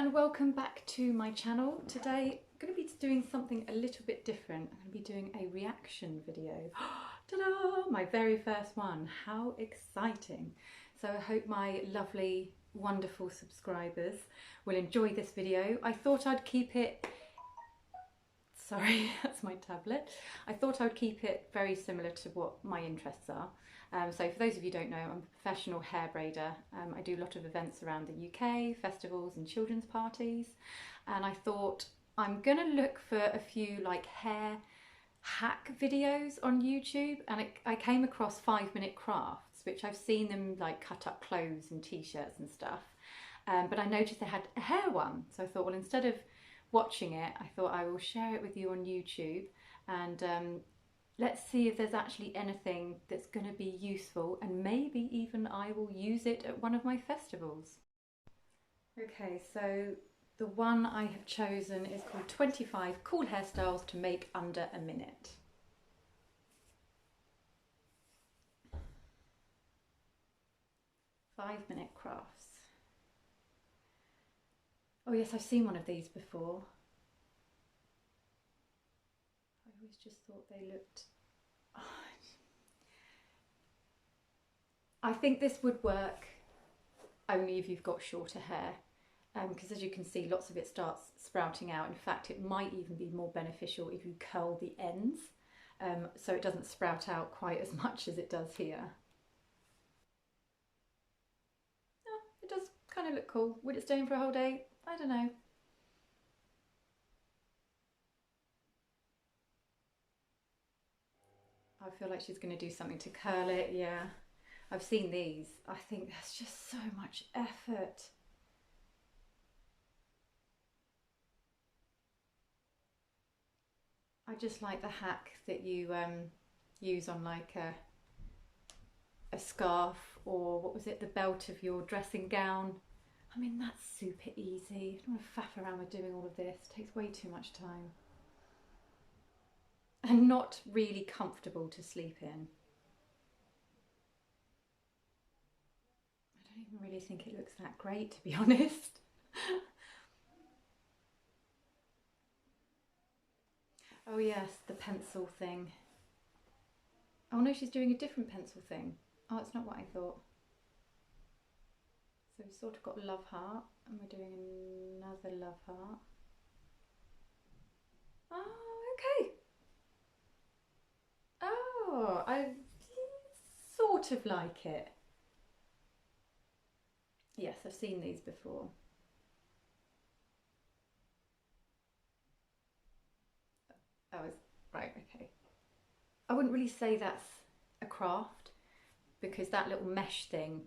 and welcome back to my channel. Today I'm going to be doing something a little bit different. I'm going to be doing a reaction video. Ta-da! My very first one. How exciting. So I hope my lovely, wonderful subscribers will enjoy this video. I thought I'd keep it... Sorry, that's my tablet. I thought I would keep it very similar to what my interests are. So for those of you who don't know, I'm a professional hair braider. I do a lot of events around the UK, festivals and children's parties. And I thought I'm going to look for a few like hair hack videos on YouTube. And I came across 5-minute crafts, which I've seen them like cut up clothes and t-shirts and stuff. But I noticed they had a hair one. So I thought, well, instead of watching it, I thought I will share it with you on YouTube and let's see if there's actually anything that's going to be useful, and maybe even I will use it at one of my festivals. Okay, so the one I have chosen is called 25 Cool Hairstyles to Make Under a Minute. Five-minute crafts. Oh yes, I've seen one of these before. I always just thought they looked... I think this would work only if you've got shorter hair, because as you can see, lots of it starts sprouting out. In fact, it might even be more beneficial if you curl the ends, so it doesn't sprout out quite as much as it does here. Oh, it does kind of look cool. Would it stay in for a whole day? I don't know. I feel like she's going to do something to curl it, yeah. I've seen these. I think that's just so much effort. I just like the hack that you use on like a scarf, or what was it, the belt of your dressing gown. I mean, that's super easy. I don't want to faff around with doing all of this. It takes way too much time. And not really comfortable to sleep in. I don't even really think it looks that great, to be honest. Oh yes, the pencil thing. Oh no, she's doing a different pencil thing. Oh, it's not what I thought. So we've sort of got love heart, and we're doing another love heart. Oh, okay. Oh, I sort of like it. Yes, I've seen these before. Oh, right, okay. I wouldn't really say that's a craft, because that little mesh thing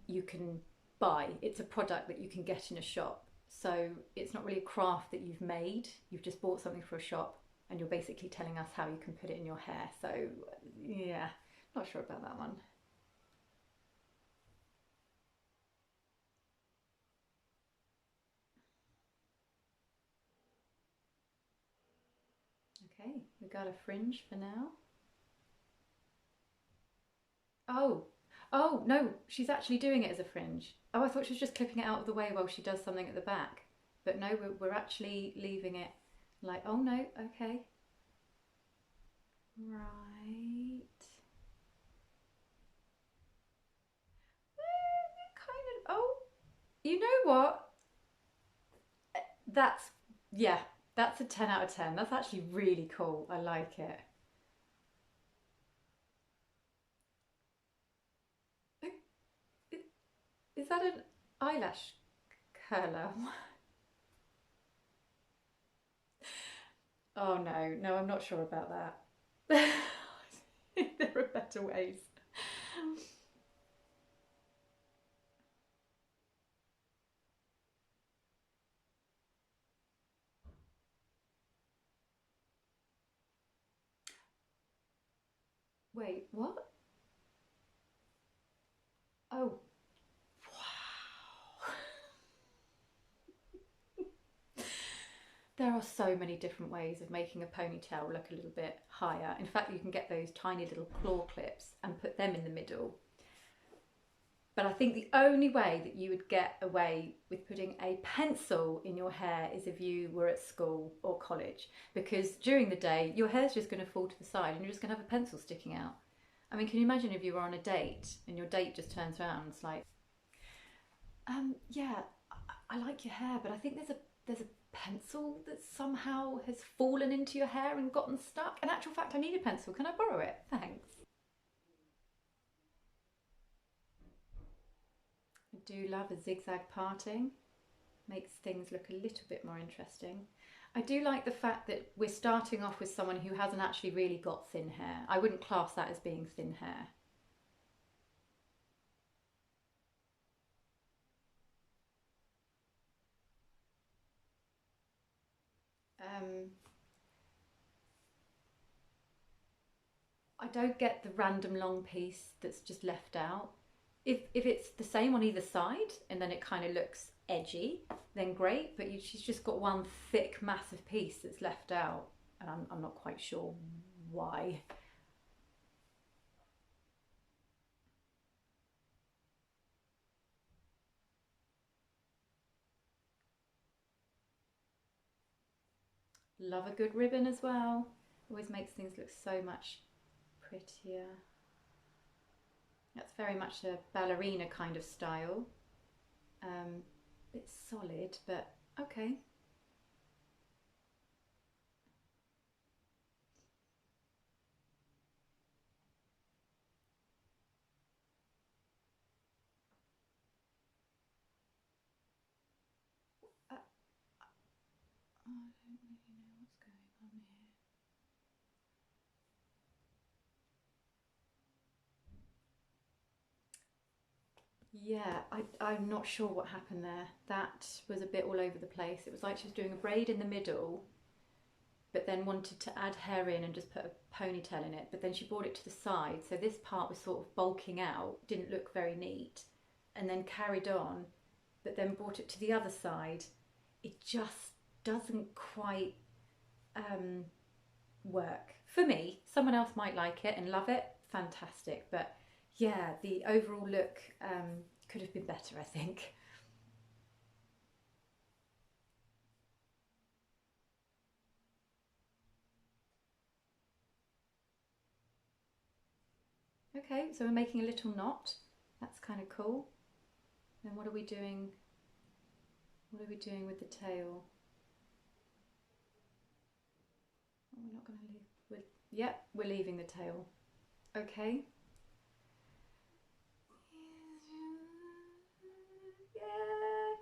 you can buy. It's a product that you can get in a shop. So it's not really a craft that you've made. You've just bought something for a shop and you're basically telling us how you can put it in your hair. So yeah, not sure about that one. Okay, we got a fringe for now. Oh, oh no, she's actually doing it as a fringe. Oh, I thought she was just clipping it out of the way while she does something at the back. But no, we're actually leaving it like, oh no, okay. Right. Kind of, oh, you know what? That's, yeah, that's a 10 out of 10. That's actually really cool. I like it. Is that an eyelash curler? Oh no, no, I'm not sure about that. There are better ways. Wait, what? Oh, wow. There are so many different ways of making a ponytail look a little bit higher. In fact, you can get those tiny little claw clips and put them in the middle. But I think the only way that you would get away with putting a pencil in your hair is if you were at school or college, because during the day your hair's just going to fall to the side and you're just going to have a pencil sticking out. I mean, can you imagine if you were on a date and your date just turns around and it's like, yeah, I like your hair, but I think there's a pencil that somehow has fallen into your hair and gotten stuck. In actual fact, I need a pencil. Can I borrow it? Thanks. I do love a zigzag parting. Makes things look a little bit more interesting. I do like the fact that we're starting off with someone who hasn't actually really got thin hair. I wouldn't class that as being thin hair. Um, I don't get the random long piece that's just left out. If it's the same on either side and then it kind of looks edgy, then great. But she's just got one thick, massive piece that's left out, and I'm not quite sure why. Love a good ribbon as well. Always makes things look so much prettier. That's very much a ballerina kind of style. It's solid, but okay. I don't really know what's going on here. Yeah, I'm not sure what happened there. That was a bit all over the place. It was like she was doing a braid in the middle, but then wanted to add hair in and just put a ponytail in it. But then she brought it to the side, so this part was sort of bulking out, didn't look very neat, and then carried on, but then brought it to the other side. It just doesn't quite um, work for me. Someone else might like it and love it, fantastic. But yeah, the overall look could have been better, I think. Okay, so we're making a little knot. That's kind of cool. Then what are we doing? What are we doing with the tail? Oh, we're not going to leave. Yep, we're leaving the tail. Okay. Yeah,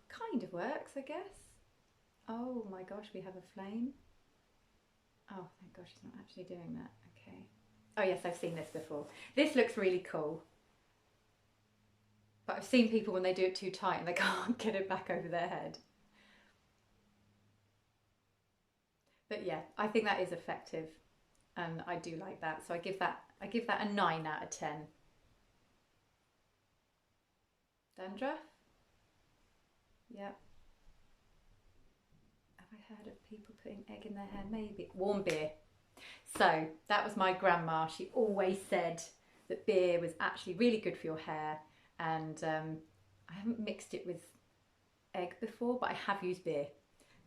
kind of works, I guess. Oh my gosh, we have a flame. Oh, thank gosh, it's not actually doing that. Okay. Oh yes, I've seen this before. This looks really cool. But I've seen people when they do it too tight and they can't get it back over their head. But yeah, I think that is effective and I do like that. So I give that a 9 out of 10. Dandruff? Yep. Have I heard of people putting egg in their hair? Maybe. Warm beer. So that was my grandma. She always said that beer was actually really good for your hair, and I haven't mixed it with egg before, but I have used beer.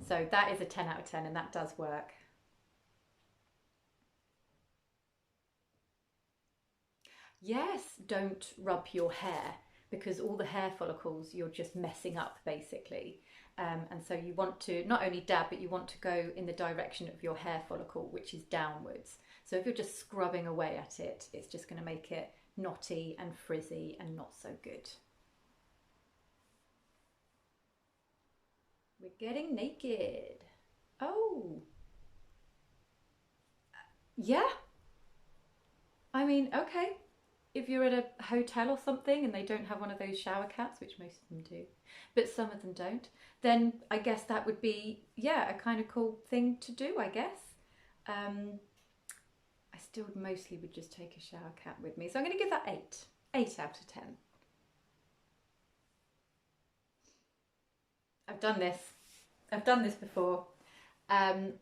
So that is a 10 out of 10 and that does work. Yes, don't rub your hair because all the hair follicles you're just messing up basically. And so you want to not only dab, but you want to go in the direction of your hair follicle, which is downwards. So if you're just scrubbing away at it, it's just going to make it knotty and frizzy and not so good. We're getting naked. Oh, yeah. I mean, okay. If you're at a hotel or something and they don't have one of those shower caps, which most of them do, but some of them don't, then I guess that would be, yeah, a kind of cool thing to do, I guess. Um, I still mostly would just take a shower cap with me. So I'm going to give that 8. 8 out of 10. I've done this. I've done this before. Um,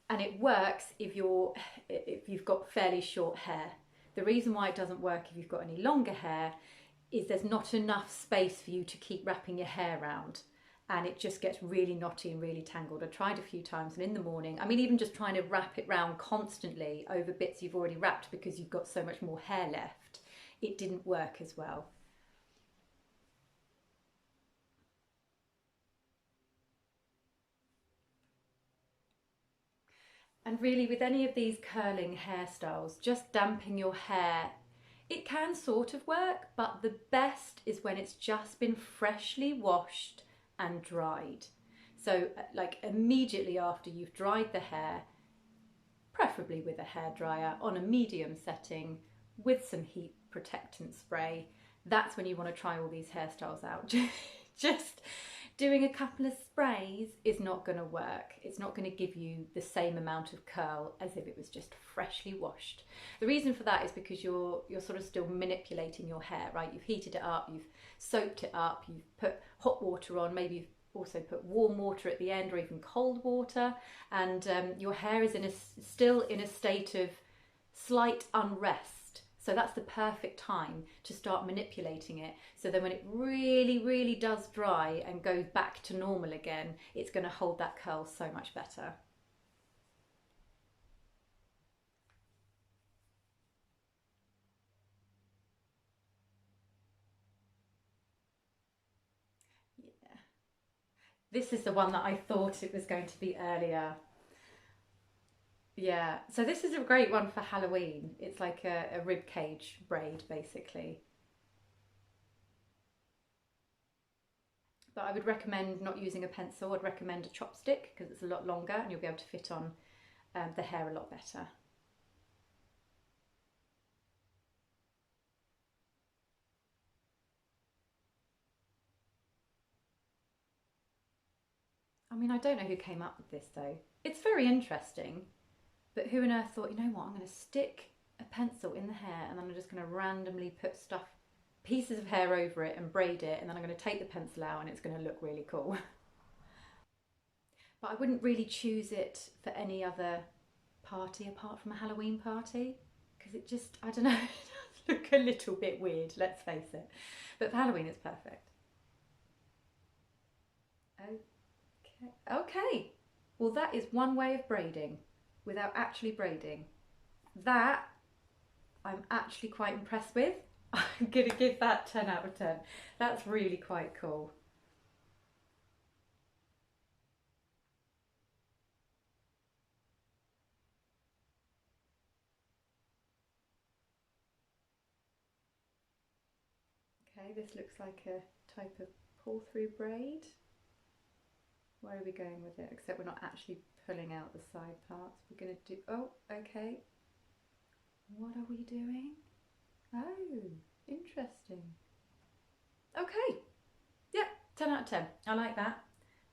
and it works if you've got fairly short hair. The reason why it doesn't work if you've got any longer hair is there's not enough space for you to keep wrapping your hair around, and it just gets really knotty and really tangled. I tried a few times, and in the morning, I mean, even just trying to wrap it round constantly over bits you've already wrapped because you've got so much more hair left, it didn't work as well. And really, with any of these curling hairstyles, just damping your hair, it can sort of work, but the best is when it's just been freshly washed and dried. So, like immediately after you've dried the hair, preferably with a hairdryer on a medium setting with some heat protectant spray, that's when you want to try all these hairstyles out. Just doing a couple of sprays is not going to work. It's not going to give you the same amount of curl as if it was just freshly washed. The reason for that is because you're sort of still manipulating your hair, right? You've heated it up, you've soaked it up, you've put hot water on, maybe you've also put warm water at the end or even cold water, and your hair is still in a state of slight unrest. So that's the perfect time to start manipulating it. So then when it really, really does dry and goes back to normal again, it's going to hold that curl so much better. Yeah. This is the one that I thought it was going to be earlier. Yeah, so this is a great one for Halloween. It's like a rib cage braid, basically. But I would recommend not using a pencil. I'd recommend a chopstick because it's a lot longer and you'll be able to fit on the hair a lot better. I mean, I don't know who came up with this though. It's very interesting, but who on earth thought, you know what, I'm going to stick a pencil in the hair and then I'm just going to randomly put stuff, pieces of hair over it and braid it, and then I'm going to take the pencil out and it's going to look really cool. But I wouldn't really choose it for any other party apart from a Halloween party because it just, I don't know, it does look a little bit weird, let's face it. But for Halloween, it's perfect. Okay. Okay. Well, that is one way of braiding without actually braiding. That I'm actually quite impressed with. I'm going to give that 10 out of 10. That's really quite cool. Okay, this looks like a type of pull through braid. Where are we going with it? Except we're not actually pulling out the side parts. We're going to do, oh, okay. What are we doing? Oh, interesting. Okay, yeah, 10 out of 10. I like that.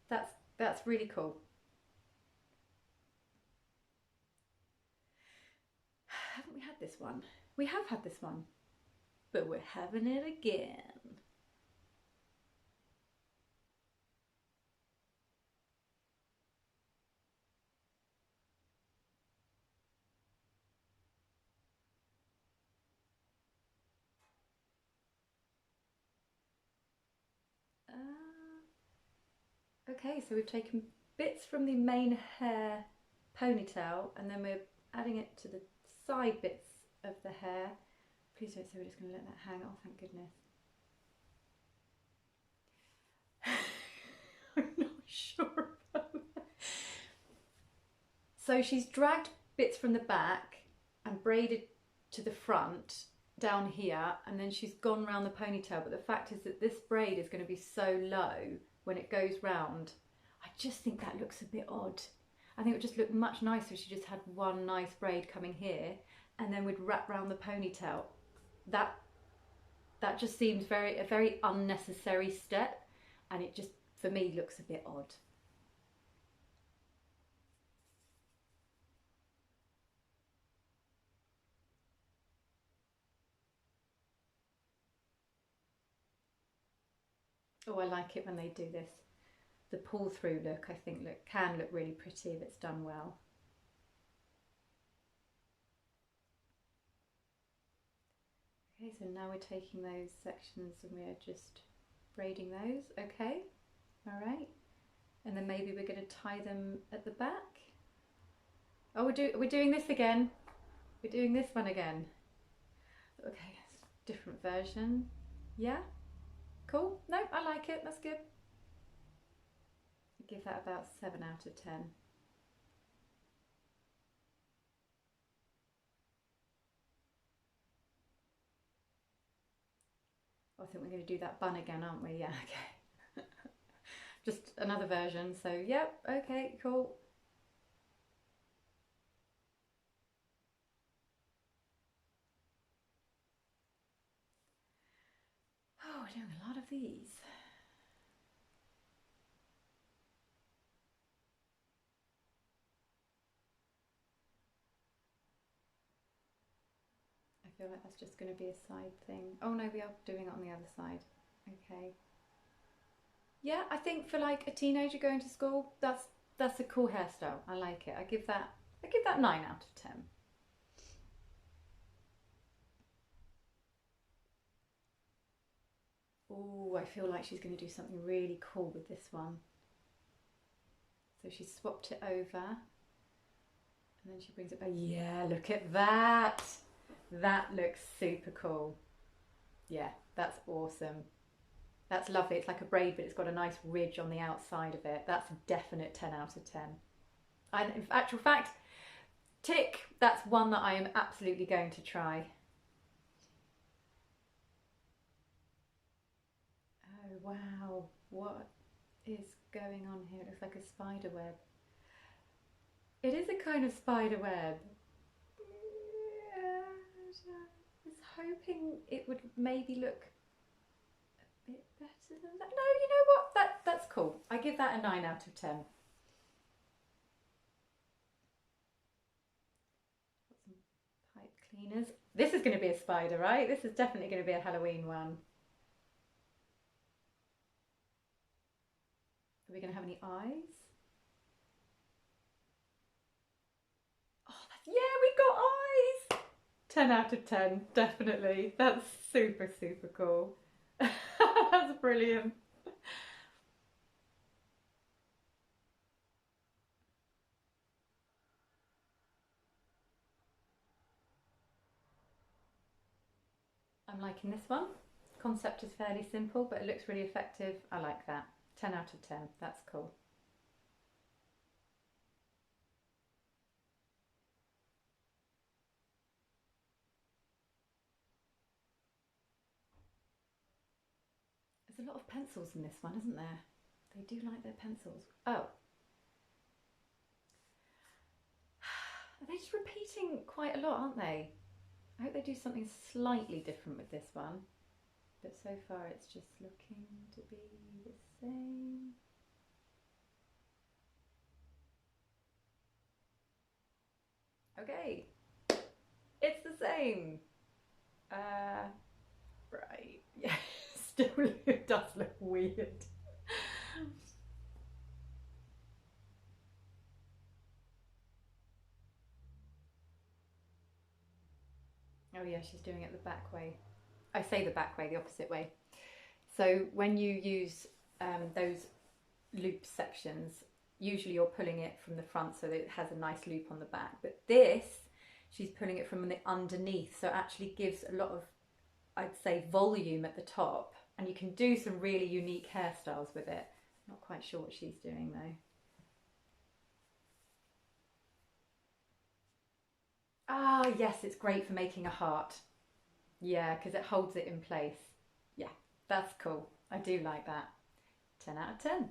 That's really cool. Haven't we had this one? We have had this one, but we're having it again. Okay, so we've taken bits from the main hair ponytail and then we're adding it to the side bits of the hair. Please don't say we're just going to let that hang. Oh, thank goodness. I'm not sure about that. So she's dragged bits from the back and braided to the front down here, and then she's gone round the ponytail, but the fact is that this braid is going to be so low when it goes round. I just think that looks a bit odd. I think it would just look much nicer if she just had one nice braid coming here and then would wrap round the ponytail. That just seems a very unnecessary step, and it just for me looks a bit odd. Oh, I like it when they do this. The pull through look, I think, can look really pretty if it's done well. Okay, so now we're taking those sections and we're just braiding those. Okay, all right. And then maybe we're going to tie them at the back. Oh, we're doing this again. We're doing this one again. Okay, different version. Yeah, cool. No, I like it. That's good. I give that about 7 out of 10. Oh, I think we're going to do that bun again, aren't we? Yeah, okay. Just another version. So, yep, okay, cool. Oh, we're doing a lot of these. I feel like that's just going to be a side thing. Oh no, we are doing it on the other side. Okay. Yeah, I think for like a teenager going to school, that's a cool hairstyle. I like it. I give that 9 out of 10. Oh, I feel like she's going to do something really cool with this one. So she swapped it over and then she brings it back. Yeah, look at that. That looks super cool. Yeah, that's awesome. That's lovely. It's like a braid, but it's got a nice ridge on the outside of it. That's a definite 10 out of 10. And in actual fact, tick, that's one that I am absolutely going to try. Oh, wow. What is going on here? It looks like a spider web. It is a kind of spider web. Yeah, I was hoping it would maybe look a bit better than that. No, you know what? That's cool. I give that a 9 out of 10. Got some pipe cleaners. This is going to be a spider, right? This is definitely going to be a Halloween one. Are we going to have any eyes? Oh, yeah, we got eyes! 10 out of 10, definitely. That's super, super cool. That's brilliant. I'm liking this one. Concept is fairly simple, but it looks really effective. I like that. 10 out of 10. That's cool. There's a lot of pencils in this one, isn't there? They do like their pencils. Oh. They're just repeating quite a lot, aren't they? I hope they do something slightly different with this one. But so far it's just looking to be the same. Okay. It's the same. Right. Yeah, still it does look weird. Oh yeah, she's doing it the back way. I say the back way, the opposite way. So when you use those loop sections, usually you're pulling it from the front so that it has a nice loop on the back. But this, she's pulling it from the underneath, so it actually gives a lot of, I'd say, volume at the top. And you can do some really unique hairstyles with it. Not quite sure what she's doing though. Ah, yes, it's great for making a heart. Yeah, because it holds it in place. Yeah, that's cool. I do like that. 10 out of 10.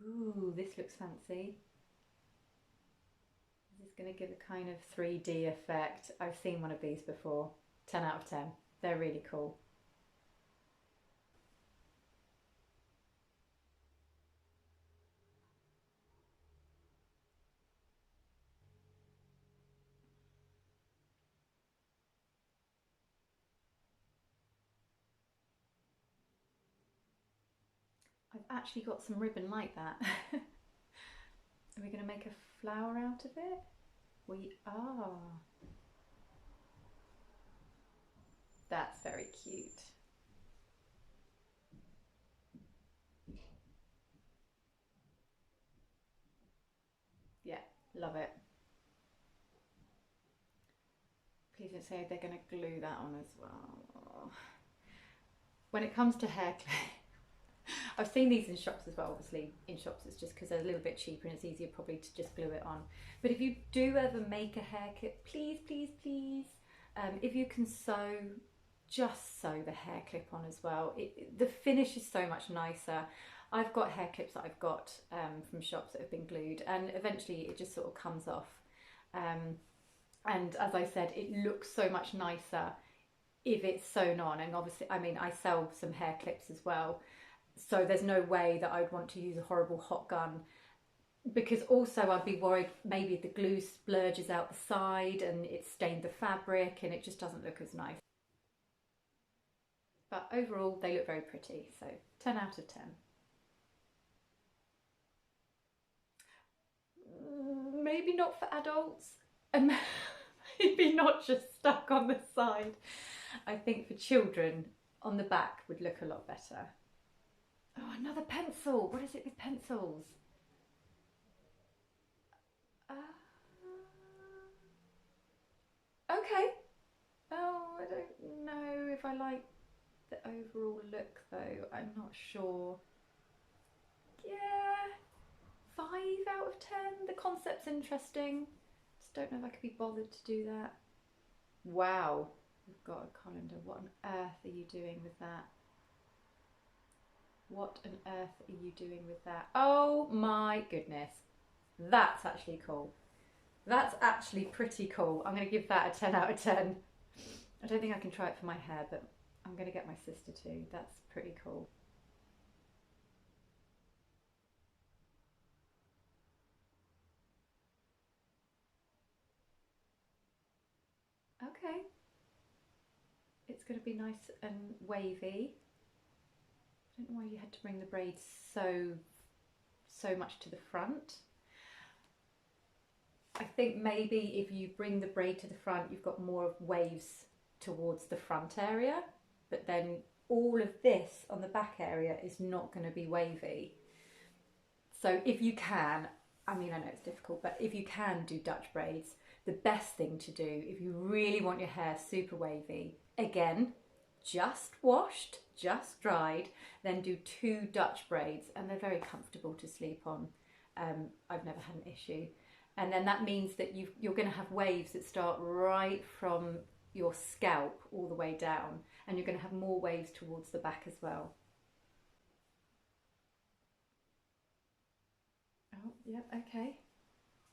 Ooh, this looks fancy. This is going to give a kind of 3D effect. I've seen one of these before. 10 out of 10. They're really cool. I've actually got some ribbon like that. Are we going to make a flower out of it? We are. That's very cute. Yeah, love it. Please don't say they're going to glue that on as well. When it comes to hair clay, I've seen these in shops as well. Obviously in shops it's just because they're a little bit cheaper and it's easier probably to just glue it on. But if you do ever make a hair clip, please, please, please, if you can sew, just sew the hair clip on as well. The finish is so much nicer. I've got hair clips that I've got from shops that have been glued, and eventually it just sort of comes off. And as I said, it looks so much nicer if it's sewn on. And obviously, I mean, I sell some hair clips as well, so there's no way that I'd want to use a horrible hot gun, because also I'd be worried maybe the glue splurges out the side and it stained the fabric and it just doesn't look as nice. But overall they look very pretty, so 10 out of 10. Maybe not for adults, and maybe not just stuck on the side. I think for children on the back would look a lot better. Oh, another pencil. What is it with pencils? Okay. Oh, I don't know if I like the overall look though. I'm not sure. Yeah, 5 out of 10. The concept's interesting. Just don't know if I could be bothered to do that. Wow, we've got a colander. What on earth are you doing with that? What on earth are you doing with that? Oh my goodness. That's actually cool. That's actually pretty cool. I'm going to give that a 10 out of 10. I don't think I can try it for my hair, but I'm going to get my sister to. That's pretty cool. Okay. It's going to be nice and wavy. I don't know why you had to bring the braids so much to the front. I think maybe if you bring the braid to the front, you've got more waves towards the front area, but then all of this on the back area is not going to be wavy. So if you can, I mean, I know it's difficult, but if you can do Dutch braids, the best thing to do if you really want your hair super wavy, again, just washed, just dried, then do 2 Dutch braids, and they're very comfortable to sleep on. I've never had an issue. And then that means that you're going to have waves that start right from your scalp all the way down, and you're going to have more waves towards the back as well. Oh, yep, okay.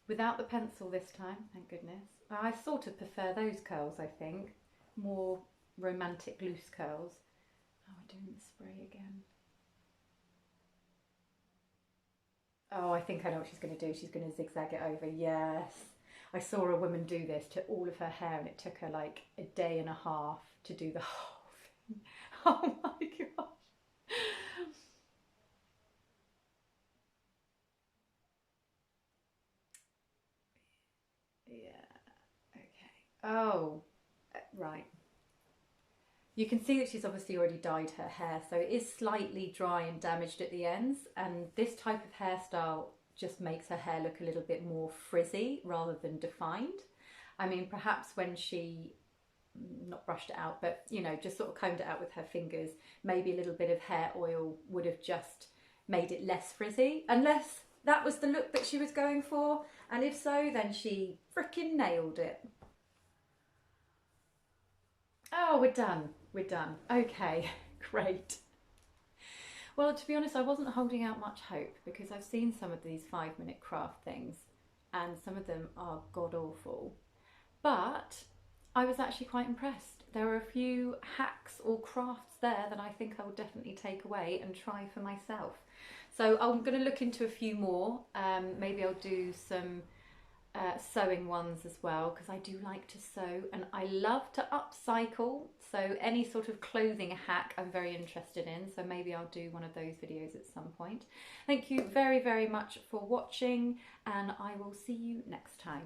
Without the pencil this time, thank goodness. I sort of prefer those curls, I think. More romantic loose curls. Oh, we're doing the spray again. Oh, I think I know what she's going to do. She's going to zigzag it over. Yes. I saw a woman do this to all of her hair, and it took her like a day and a half to do the whole thing. Oh my gosh. Yeah. Okay. Oh, right. You can see that she's obviously already dyed her hair, so it is slightly dry and damaged at the ends, and this type of hairstyle just makes her hair look a little bit more frizzy rather than defined. I mean, perhaps when she not brushed it out, but you know, just sort of combed it out with her fingers, maybe a little bit of hair oil would have just made it less frizzy, unless that was the look that she was going for, and if so, then she frickin' nailed it. Oh, we're done. We're done. Okay, great. Well, to be honest, I wasn't holding out much hope, because I've seen some of these 5-minute craft things and some of them are god awful. But I was actually quite impressed. There are a few hacks or crafts there that I think I will definitely take away and try for myself. So I'm going to look into a few more. Maybe I'll do some sewing ones as well, because I do like to sew and I love to upcycle. So any sort of clothing hack I'm very interested in, so maybe I'll do one of those videos at some point. Thank you very, very much for watching, and I will see you next time.